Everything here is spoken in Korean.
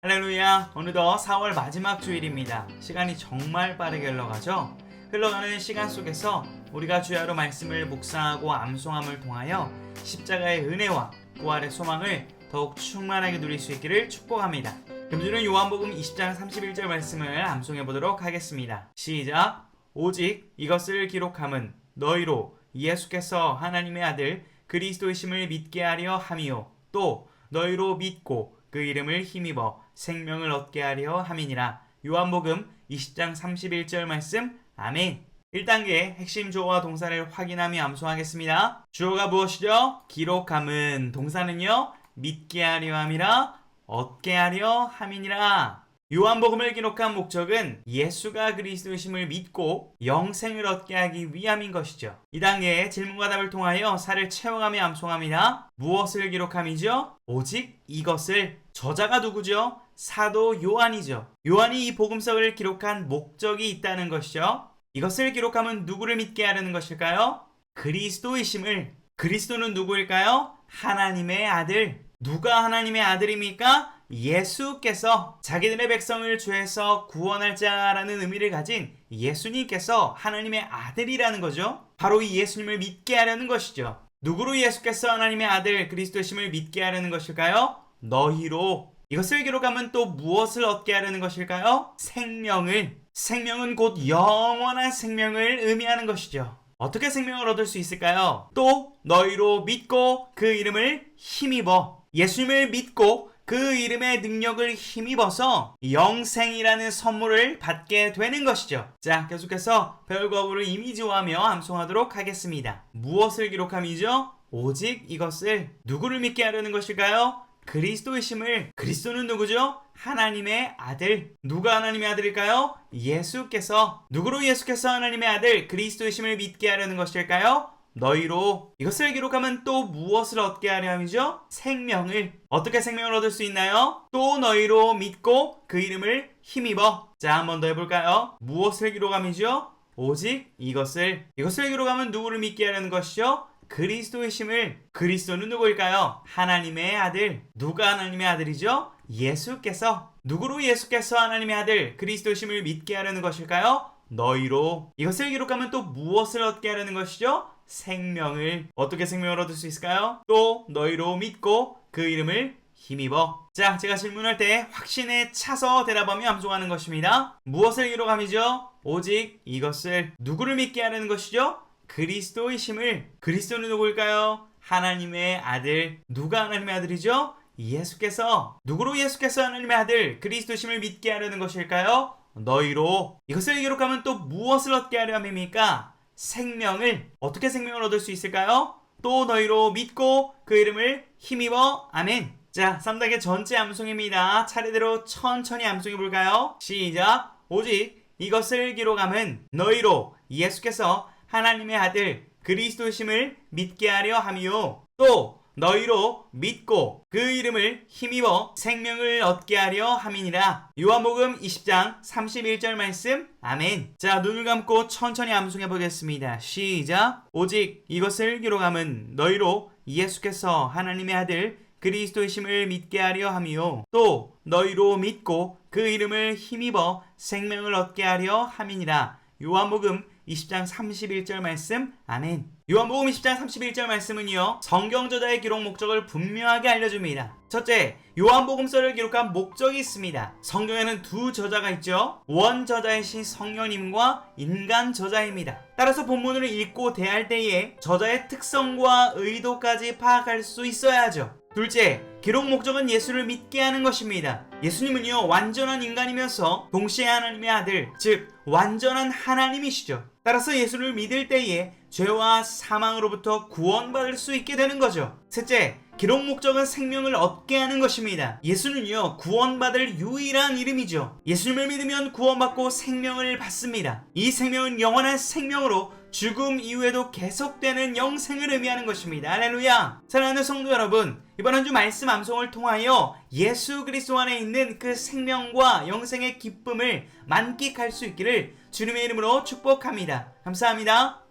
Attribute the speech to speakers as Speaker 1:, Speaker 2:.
Speaker 1: 할렐루야. 어느덧 4월 마지막 주일입니다. 시간이 정말 빠르게 흘러가죠. 흘러가는 시간 속에서 우리가 주야로 말씀을 묵상하고 암송함을 통하여 십자가의 은혜와 부활의 소망을 더욱 충만하게 누릴 수 있기를 축복합니다. 금주는 요한복음 20장 31절 말씀을 암송해 보도록 하겠습니다. 시작. 오직 이것을 기록함은 너희로 예수께서 하나님의 아들 그리스도이심을 믿게 하려 함이요 또 너희로 믿고 그 이름을 힘입어 생명을 얻게 하려 함이니라. 요한복음 20장 31절 말씀. 아멘. 1단계 핵심 주어와 동사를 확인하며 암송하겠습니다. 주어가 무엇이죠? 기록함은, 동사는요 믿게 하려 함이라, 얻게 하려 함이니라. 요한복음을 기록한 목적은 예수가 그리스도이심을 믿고 영생을 얻게 하기 위함인 것이죠. 이 단계에 질문과 답을 통하여 살을 채워가며 암송합니다. 무엇을 기록함이죠? 오직 이것을. 저자가 누구죠? 사도 요한이죠. 요한이 이 복음서를 기록한 목적이 있다는 것이죠. 이것을 기록하면 누구를 믿게 하려는 것일까요? 그리스도이심을. 그리스도는 누구일까요? 하나님의 아들. 누가 하나님의 아들입니까? 예수께서. 자기들의 백성을 죄에서 구원할 자라는 의미를 가진 예수님께서 하나님의 아들이라는 거죠. 바로 이 예수님을 믿게 하려는 것이죠. 누구로 예수께서 하나님의 아들 그리스도심을 믿게 하려는 것일까요? 너희로. 이것을 기록하면 또 무엇을 얻게 하려는 것일까요? 생명을. 생명은 곧 영원한 생명을 의미하는 것이죠. 어떻게 생명을 얻을 수 있을까요? 또 너희로 믿고 그 이름을 힘입어. 예수님을 믿고 그 이름의 능력을 힘입어서 영생이라는 선물을 받게 되는 것이죠. 자, 계속해서 배울 거부를 이미지화하며 암송하도록 하겠습니다. 무엇을 기록함이죠? 오직 이것을. 누구를 믿게 하려는 것일까요? 그리스도이심을. 그리스도는 누구죠? 하나님의 아들. 누가 하나님의 아들일까요? 예수께서. 누구로 예수께서 하나님의 아들 그리스도이심을 믿게 하려는 것일까요? 너희로. 이것을 기록하면 또 무엇을 얻게 하려 함이죠? 생명을. 어떻게 생명을 얻을 수 있나요? 또 너희로 믿고 그 이름을 힘입어. 자, 한 번 더 해볼까요? 무엇을 기록함이죠? 오직 이것을. 이것을 기록하면 누구를 믿게 하려는 것이죠? 그리스도이심을. 그리스도는 누구일까요? 하나님의 아들. 누가 하나님의 아들이죠? 예수께서. 누구로 예수께서 하나님의 아들 그리스도이심을 믿게 하려는 것일까요? 너희로. 이것을 기록하면 또 무엇을 얻게 하려는 것이죠? 생명을. 어떻게 생명을 얻을 수 있을까요? 또 너희로 믿고 그 이름을 힘입어. 자, 제가 질문할 때 확신에 차서 대답하며 암송하는 것입니다. 무엇을 기록함이죠? 오직 이것을. 누구를 믿게 하려는 것이죠? 그리스도이심을. 그리스도는 누구일까요? 하나님의 아들. 누가 하나님의 아들이죠? 예수께서. 누구로 예수께서 하나님의 아들 그리스도이심을 믿게 하려는 것일까요? 너희로. 이것을 기록하면 또 무엇을 얻게 하려 함입니까? 생명을. 어떻게 생명을 얻을 수 있을까요? 또 너희로 믿고 그 이름을 힘입어. 아멘. 자, 3단계 전체 암송입니다. 차례대로 천천히 암송해 볼까요? 시작. 오직 이것을 기록함은 너희로 예수께서 하나님의 아들 그리스도심을 믿게 하려 함이요 또 너희로 믿고 그 이름을 힘입어 생명을 얻게 하려 함이니라. 요한복음 20장 31절 말씀. 아멘. 자, 눈을 감고 천천히 암송해 보겠습니다. 시작. 오직 이것을 기록함은 너희로 예수께서 하나님의 아들 그리스도이심을 믿게 하려 함이요 또 너희로 믿고 그 이름을 힘입어 생명을 얻게 하려 함이니라. 요한복음 20장 31절 말씀. 아멘. 요한복음 20장 31절 말씀은요, 성경 저자의 기록 목적을 분명하게 알려줍니다. 첫째, 요한복음서를 기록한 목적이 있습니다. 성경에는 두 저자가 있죠. 원 저자이신 성령님과 인간 저자입니다. 따라서 본문을 읽고 대할 때에 저자의 특성과 의도까지 파악할 수 있어야 하죠. 둘째, 기록 목적은 예수를 믿게 하는 것입니다. 예수님은요, 완전한 인간이면서 동시에 하나님의 아들, 즉 완전한 하나님이시죠. 따라서 예수를 믿을 때에 죄와 사망으로부터 구원받을 수 있게 되는 거죠. 셋째, 기록 목적은 생명을 얻게 하는 것입니다. 예수는요, 구원받을 유일한 이름이죠. 예수님을 믿으면 구원받고 생명을 받습니다. 이 생명은 영원한 생명으로 죽음 이후에도 계속되는 영생을 의미하는 것입니다. 할렐루야. 사랑하는 성도 여러분, 이번 한 주 말씀 암송을 통하여 예수 그리스도 안에 있는 그 생명과 영생의 기쁨을 만끽할 수 있기를 주님의 이름으로 축복합니다. 감사합니다.